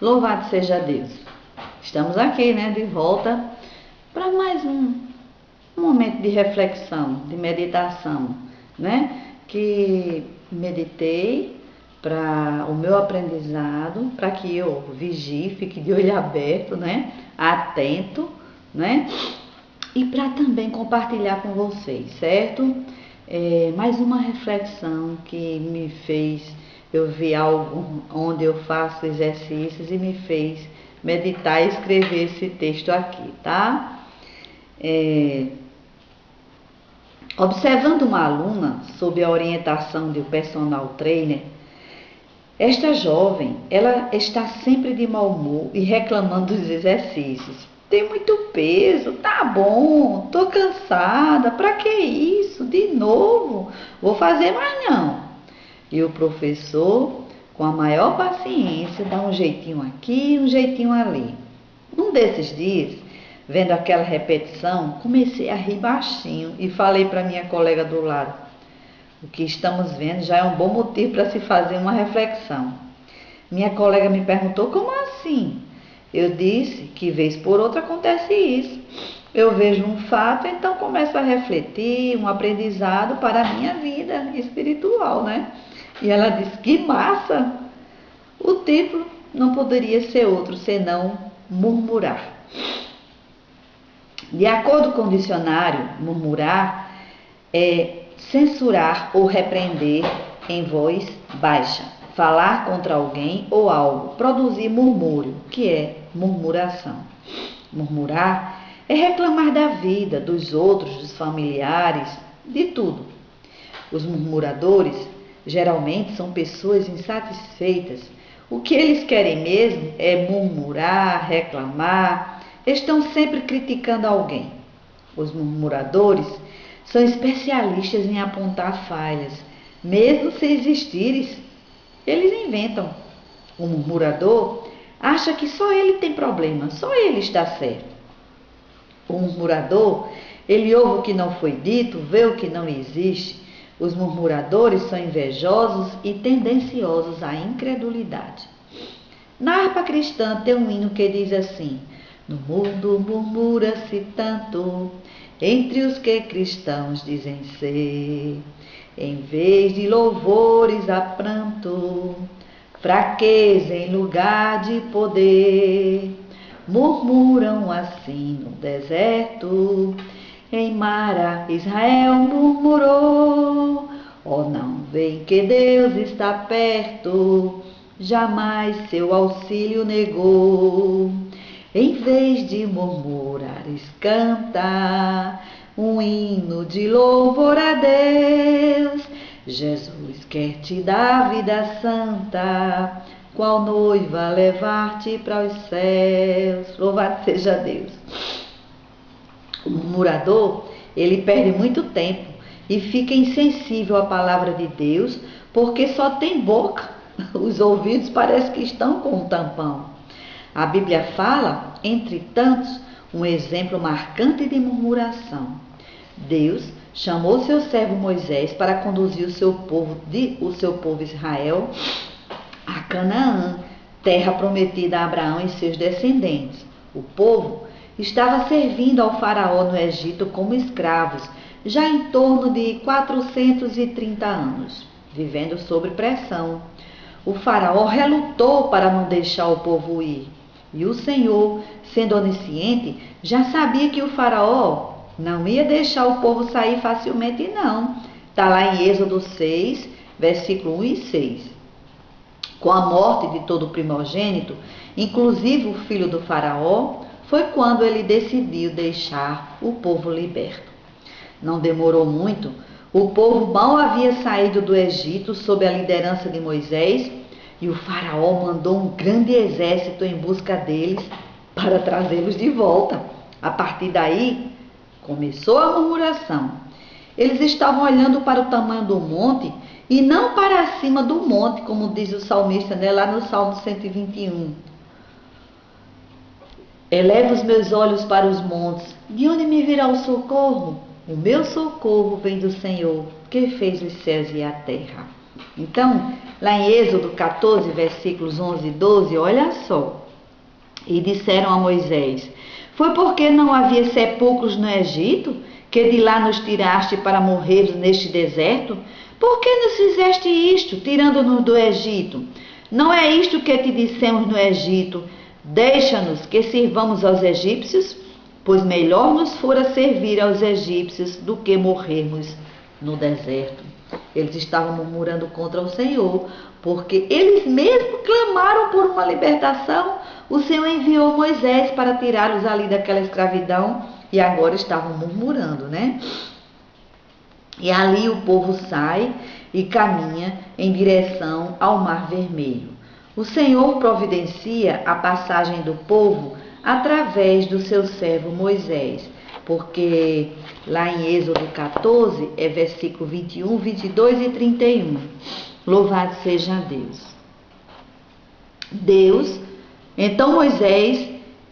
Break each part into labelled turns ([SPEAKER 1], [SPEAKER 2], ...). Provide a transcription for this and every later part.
[SPEAKER 1] Louvado seja Deus. Estamos aqui, de volta para mais um momento de reflexão, de meditação, Que meditei para o meu aprendizado, para que eu vigie, fique de olho aberto, Atento, E para também compartilhar com vocês, certo? Mais uma reflexão que me fez, eu vi algo onde eu faço exercícios e me fez meditar e escrever esse texto aqui, tá? Observando uma aluna sob a orientação de um personal trainer, esta jovem, ela está sempre de mau humor e reclamando dos exercícios. Tem muito peso, tá bom, tô cansada, pra que isso? De novo? Vou fazer mais não. E o professor, com a maior paciência, dá um jeitinho aqui, um jeitinho ali. Num desses dias, vendo aquela repetição, comecei a rir baixinho e falei para minha colega do lado: o que estamos vendo já é um bom motivo para se fazer uma reflexão. Minha colega me perguntou: como assim? Eu disse que vez por outra acontece isso. Eu vejo um fato, então começo a refletir, um aprendizado para a minha vida espiritual, E ela disse: que massa! O título não poderia ser outro senão murmurar. De acordo com o dicionário, murmurar é censurar ou repreender em voz baixa, falar contra alguém ou algo, produzir murmúrio, que é murmuração. Murmurar é reclamar da vida, dos outros, dos familiares, de tudo. Os murmuradores geralmente são pessoas insatisfeitas. O que eles querem mesmo é murmurar, reclamar, estão sempre criticando alguém. Os murmuradores são especialistas em apontar falhas, mesmo se existirem, eles inventam. O murmurador acha que só ele tem problema, só ele está certo. O murmurador, ele ouve o que não foi dito, vê o que não existe. Os murmuradores são invejosos e tendenciosos à incredulidade. Na harpa cristã tem um hino que diz assim: no mundo murmura-se tanto, entre os que cristãos dizem ser, em vez de louvores há pranto, fraqueza em lugar de poder. Murmuram assim no deserto, em Mara Israel murmurou. Oh, não veem que Deus está perto, jamais seu auxílio negou. Em vez de murmurares, canta um hino de louvor a Deus. Jesus quer te dar vida santa, qual noiva levar-te para os céus. Louvado seja Deus. O murmurador, ele perde muito tempo e fica insensível à palavra de Deus, porque só tem boca. Os ouvidos parece que estão com um tampão. A Bíblia fala, entre tantos, um exemplo marcante de murmuração. Deus chamou seu servo Moisés para conduzir o seu povo Israel a Canaã, terra prometida a Abraão e seus descendentes. O povo estava servindo ao faraó no Egito como escravos, já em torno de 430 anos, vivendo sob pressão. O faraó relutou para não deixar o povo ir. E o Senhor, sendo onisciente, já sabia que o faraó não ia deixar o povo sair facilmente, não. Está lá em Êxodo 6, versículo 1 e 6. Com a morte de todo primogênito, inclusive o filho do faraó, foi quando ele decidiu deixar o povo liberto. Não demorou muito, o povo mal havia saído do Egito sob a liderança de Moisés, e o faraó mandou um grande exército em busca deles para trazê-los de volta. A partir daí, começou a murmuração. Eles estavam olhando para o tamanho do monte e não para cima do monte, como diz o salmista, lá no Salmo 121. Eleva os meus olhos para os montes. De onde me virá o socorro? O meu socorro vem do Senhor, que fez os céus e a terra. Então, lá em Êxodo 14, versículos 11 e 12, olha só. E disseram a Moisés: foi porque não havia sepulcros no Egito, que de lá nos tiraste para morrermos neste deserto? Por que nos fizeste isto, tirando-nos do Egito? Não é isto que te dissemos no Egito: deixa-nos que sirvamos aos egípcios? Pois melhor nos fora servir aos egípcios do que morrermos no deserto. Eles estavam murmurando contra o Senhor, porque eles mesmos clamaram por uma libertação. O Senhor enviou Moisés para tirá-los ali daquela escravidão e agora estavam murmurando, né? E ali o povo sai e caminha em direção ao Mar Vermelho. O Senhor providencia a passagem do povo através do seu servo Moisés, porque lá em Êxodo 14, é versículo 21, 22 e 31. Louvado seja Deus. Então Moisés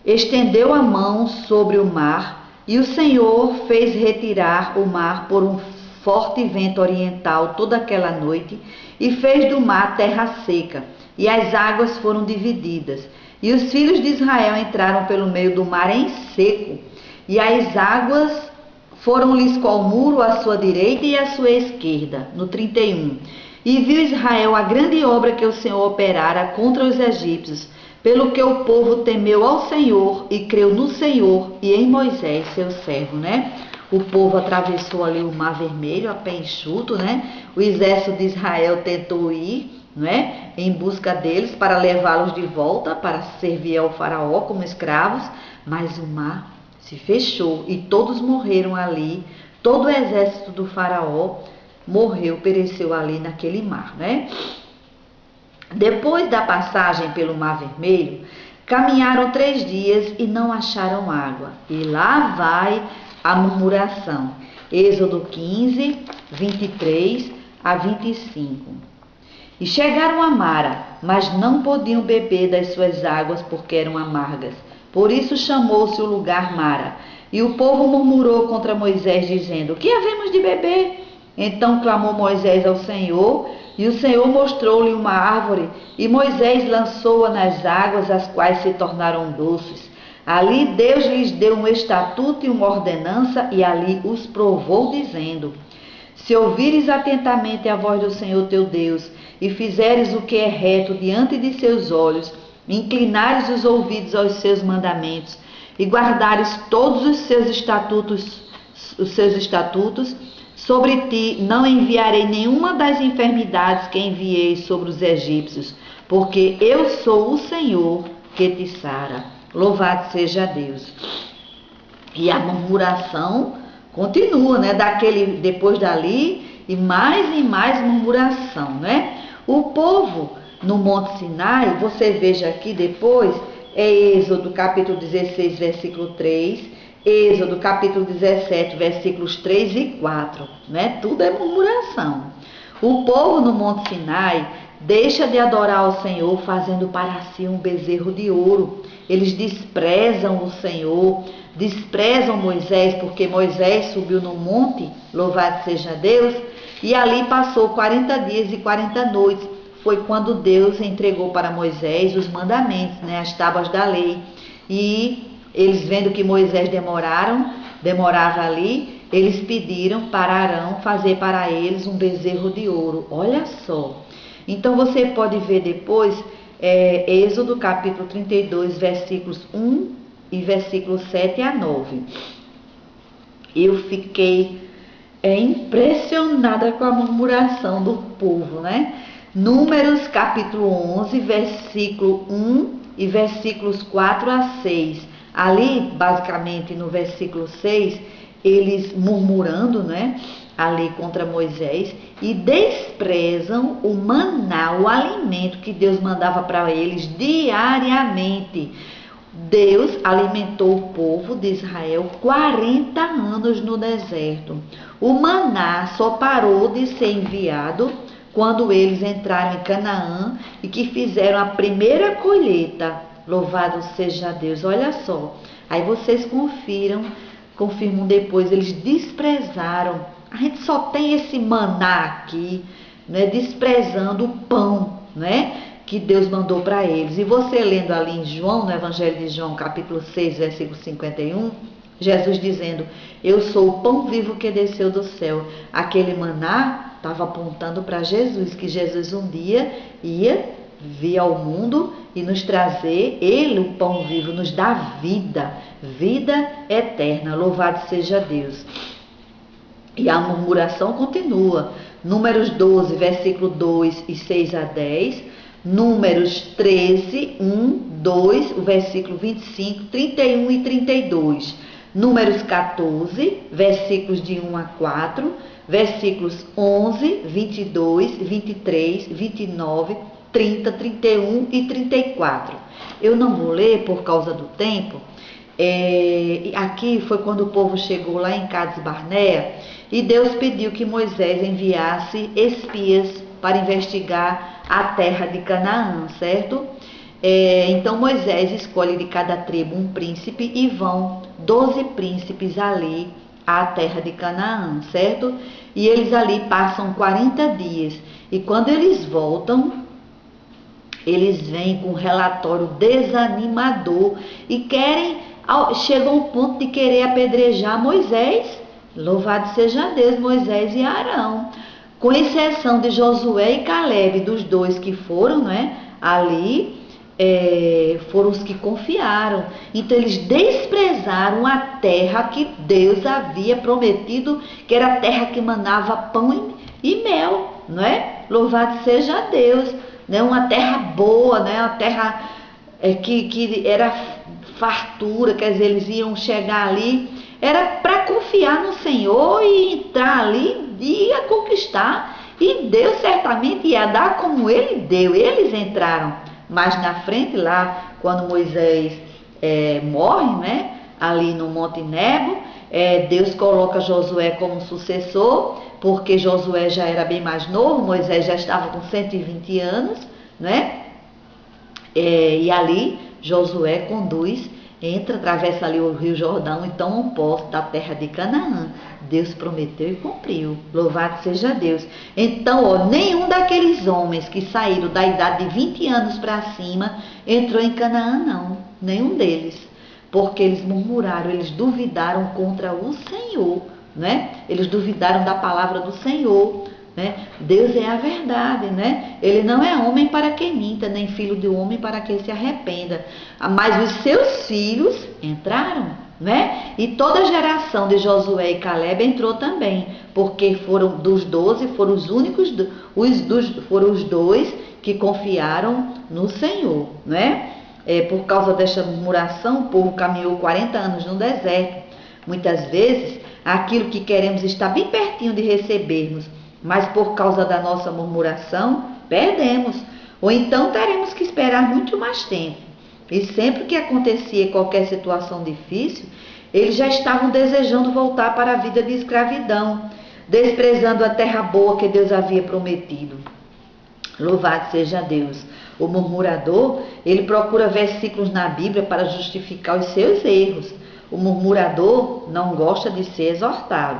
[SPEAKER 1] estendeu a mão sobre o mar e o Senhor fez retirar o mar por um forte vento oriental toda aquela noite e fez do mar terra seca e as águas foram divididas. E os filhos de Israel entraram pelo meio do mar em seco e as águas foram-lhes qual muro à sua direita e à sua esquerda. No 31. E viu Israel a grande obra que o Senhor operara contra os egípcios, pelo que o povo temeu ao Senhor e creu no Senhor e em Moisés, seu servo, né? O povo atravessou ali o Mar Vermelho a pé enxuto, né? O exército de Israel tentou ir, né, em busca deles para levá-los de volta para servir ao faraó como escravos, mas o mar se fechou e todos morreram ali. Todo o exército do faraó morreu, pereceu ali naquele mar, né? Depois da passagem pelo Mar Vermelho, caminharam 3 dias e não acharam água. E lá vai a murmuração. Êxodo 15, 23 a 25. E chegaram a Mara, mas não podiam beber das suas águas porque eram amargas. Por isso chamou-se o lugar Mara. E o povo murmurou contra Moisés, dizendo: que havemos de beber? Então clamou Moisés ao Senhor, e o Senhor mostrou-lhe uma árvore, e Moisés lançou-a nas águas, as quais se tornaram doces. Ali Deus lhes deu um estatuto e uma ordenança, e ali os provou, dizendo: se ouvires atentamente a voz do Senhor teu Deus, e fizeres o que é reto diante de seus olhos, inclinares os ouvidos aos seus mandamentos, e guardares todos os seus estatutos, sobre ti não enviarei nenhuma das enfermidades que enviei sobre os egípcios, porque eu sou o Senhor que te sara. Louvado seja Deus. E a murmuração continua, né? Depois dali, e mais murmuração, né? O povo no Monte Sinai, você veja aqui depois, é Êxodo capítulo 16, versículo 3, Êxodo capítulo 17, versículos 3 e 4, né? Tudo é murmuração. O povo no Monte Sinai deixa de adorar ao Senhor, fazendo para si um bezerro de ouro. Eles desprezam o Senhor, desprezam Moisés, porque Moisés subiu no monte, louvado seja Deus, e ali passou 40 dias e 40 noites. Foi quando Deus entregou para Moisés os mandamentos, né? As tábuas da lei. E eles vendo que Moisés demorava ali, eles pediram para Arão fazer para eles um bezerro de ouro. Olha só. Então você pode ver depois, Êxodo capítulo 32, versículos 1 e versículos 7 a 9. Eu fiquei impressionada com a murmuração do povo, né? Números capítulo 11, versículo 1 e versículos 4 a 6. Ali, basicamente, no versículo 6, eles murmurando, né, ali contra Moisés, e desprezam o maná, o alimento que Deus mandava para eles diariamente. Deus alimentou o povo de Israel 40 anos no deserto. O maná só parou de ser enviado quando eles entraram em Canaã e que fizeram a primeira colheita. Louvado seja Deus. Olha só. Aí vocês confirmam depois. Eles desprezaram. A gente só tem esse maná aqui. né, desprezando o pão, né, que Deus mandou para eles. E você lendo ali em João, no Evangelho de João, capítulo 6, versículo 51, Jesus dizendo: eu sou o pão vivo que desceu do céu. Aquele maná estava apontando para Jesus, que Jesus um dia ia vir ao mundo e nos trazer, ele, o pão vivo, nos dá vida, vida eterna. Louvado seja Deus. E a murmuração continua. Números 12, versículo 2 e 6 a 10. Números 13, 1, 2, o versículo 25, 31 e 32. Números 14, versículos de 1 a 4. Versículos 11, 22, 23, 29, 30, 31 e 34. Eu não vou ler por causa do tempo. Aqui foi quando o povo chegou lá em Cades Barnea e Deus pediu que Moisés enviasse espias para investigar a terra de Canaã, certo? Então Moisés escolhe de cada tribo um príncipe e vão 12 príncipes ali à terra de Canaã, certo? E eles ali passam 40 dias e quando eles voltam, eles vêm com um relatório desanimador e chegam ao ponto de querer apedrejar Moisés. Louvado seja Deus, Moisés e Arão. Com exceção de Josué e Caleb, dos dois que foram, né, ali, foram os que confiaram. Então eles desprezaram a terra que Deus havia prometido, que era a terra que manava pão e mel, não é? Louvado seja Deus, né? Uma terra boa, né? Uma terra que era fartura, quer dizer, eles iam chegar ali, era para confiar no Senhor e entrar ali e ia conquistar, e Deus certamente ia dar como ele deu. Eles entraram, mas na frente lá, quando Moisés morre, né, ali no Monte Nebo, Deus coloca Josué como sucessor, porque Josué já era bem mais novo, Moisés já estava com 120 anos, né? E ali Josué conduz, atravessa ali o Rio Jordão e toma um posse da terra de Canaã. Deus prometeu e cumpriu. Louvado seja Deus. Então, nenhum daqueles homens que saíram da idade de 20 anos para cima entrou em Canaã, não. Nenhum deles. Porque eles murmuraram, eles duvidaram contra o Senhor, né? Eles duvidaram da palavra do Senhor, né? Deus é a verdade, né? Ele não é homem para que minta, nem filho de homem para que se arrependa. Mas os seus filhos entraram, né? E toda a geração de Josué e Caleb entrou também, porque foram dos 12, foram os únicos, foram os dois que confiaram no Senhor, né? Por causa desta murmuração, o povo caminhou 40 anos no deserto. Muitas vezes, aquilo que queremos está bem pertinho de recebermos, mas por causa da nossa murmuração, perdemos. Ou então teremos que esperar muito mais tempo. E sempre que acontecia qualquer situação difícil, eles já estavam desejando voltar para a vida de escravidão, desprezando a terra boa que Deus havia prometido. Louvado seja Deus. O murmurador, ele procura versículos na Bíblia para justificar os seus erros. O murmurador não gosta de ser exortado.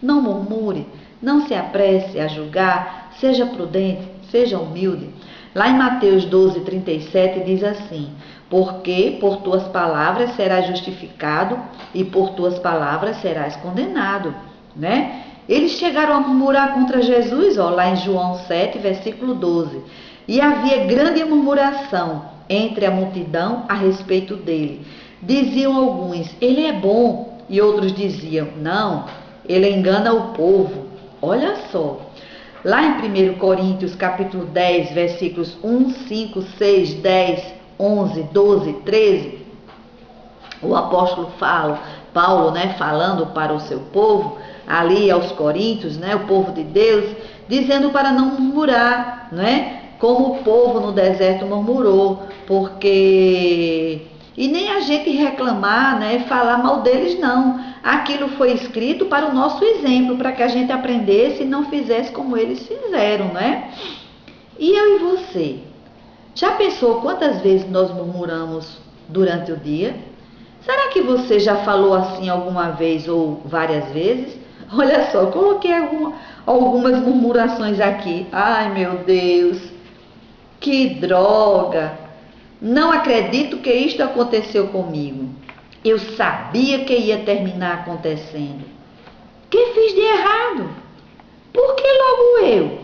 [SPEAKER 1] Não murmure, não se apresse a julgar, seja prudente, seja humilde. Lá em Mateus 12, 37 diz assim: porque por tuas palavras serás justificado e por tuas palavras serás condenado, né? Eles chegaram a murmurar contra Jesus, lá em João 7, versículo 12. E havia grande murmuração entre a multidão a respeito dele. Diziam alguns: ele é bom, e outros diziam: não, ele engana o povo. Olha só, lá em 1 Coríntios capítulo 10, versículos 1, 5, 6, 10, 11, 12, 13, o apóstolo Paulo, né, falando para o seu povo, ali aos Coríntios, né, o povo de Deus, dizendo para não murmurar, né, como o povo no deserto murmurou, porque... E nem a gente reclamar, né, falar mal deles, não. Aquilo foi escrito para o nosso exemplo, para que a gente aprendesse e não fizesse como eles fizeram, né? E eu e você? Já pensou quantas vezes nós murmuramos durante o dia? Será que você já falou assim alguma vez ou várias vezes? Olha só, coloquei algumas murmurações aqui. Ai, meu Deus, que droga! Não acredito que isto aconteceu comigo. Eu sabia que ia terminar acontecendo. O que fiz de errado? Por que logo eu?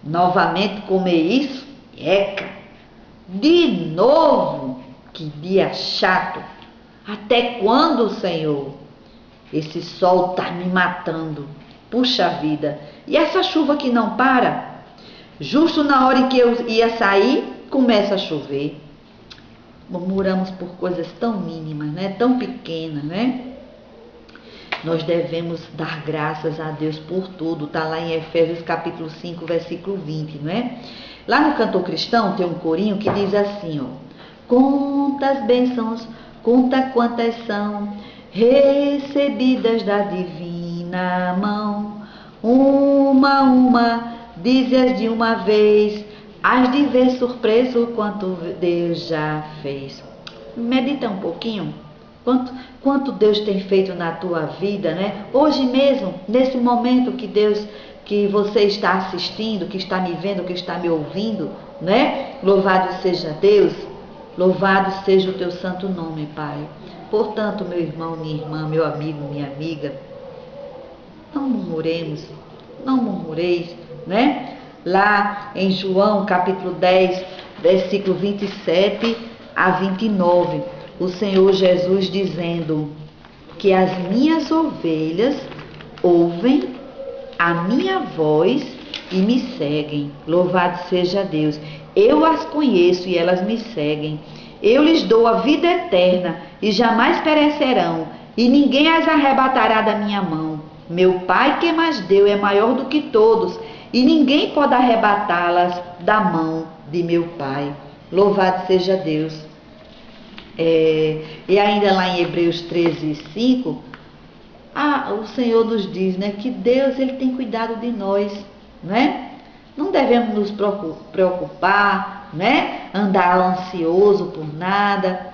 [SPEAKER 1] Novamente comer isso? Eca! De novo? Que dia chato! Até quando, Senhor? Esse sol tá me matando. Puxa vida! E essa chuva que não para? Justo na hora em que eu ia sair, começa a chover. Murmuramos por coisas tão mínimas, né? Tão pequenas, né? Nós devemos dar graças a Deus por tudo. Está lá em Efésios capítulo 5, versículo 20, não é? Lá no Cantor Cristão tem um corinho que diz assim, ó. Quantas bênçãos, conta quantas são, recebidas da divina mão. Uma, dize-as de uma vez, hás de ver surpreso quanto Deus já fez. Medita um pouquinho. Quanto Deus tem feito na tua vida, né? Hoje mesmo, nesse momento que você está assistindo, que está me vendo, que está me ouvindo, né? Louvado seja Deus, louvado seja o teu santo nome, Pai. Portanto, meu irmão, minha irmã, meu amigo, minha amiga, não murmuremos, não murmureis, né? Lá em João, capítulo 10, versículo 27 a 29, o Senhor Jesus dizendo que as minhas ovelhas ouvem a minha voz e me seguem. Louvado seja Deus. Eu as conheço e elas me seguem. Eu lhes dou a vida eterna e jamais perecerão, e ninguém as arrebatará da minha mão. Meu Pai que as deu é maior do que todos, e ninguém pode arrebatá-las da mão de meu Pai. Louvado seja Deus. E ainda lá em Hebreus 13, 5, o Senhor nos diz, né, que Deus ele tem cuidado de nós, né? Não devemos nos preocupar, né? Andar ansioso por nada.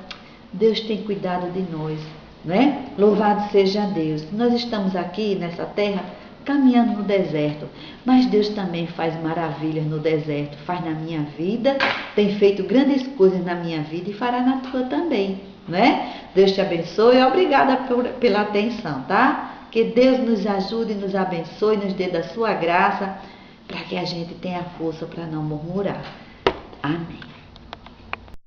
[SPEAKER 1] Deus tem cuidado de nós, né? Louvado seja Deus. Nós estamos aqui nessa terra caminhando no deserto, mas Deus também faz maravilhas no deserto, faz na minha vida, tem feito grandes coisas na minha vida e fará na tua também, né? Deus te abençoe e obrigada pela atenção, tá? Que Deus nos ajude, nos abençoe, nos dê da sua graça, para que a gente tenha força para não murmurar. Amém.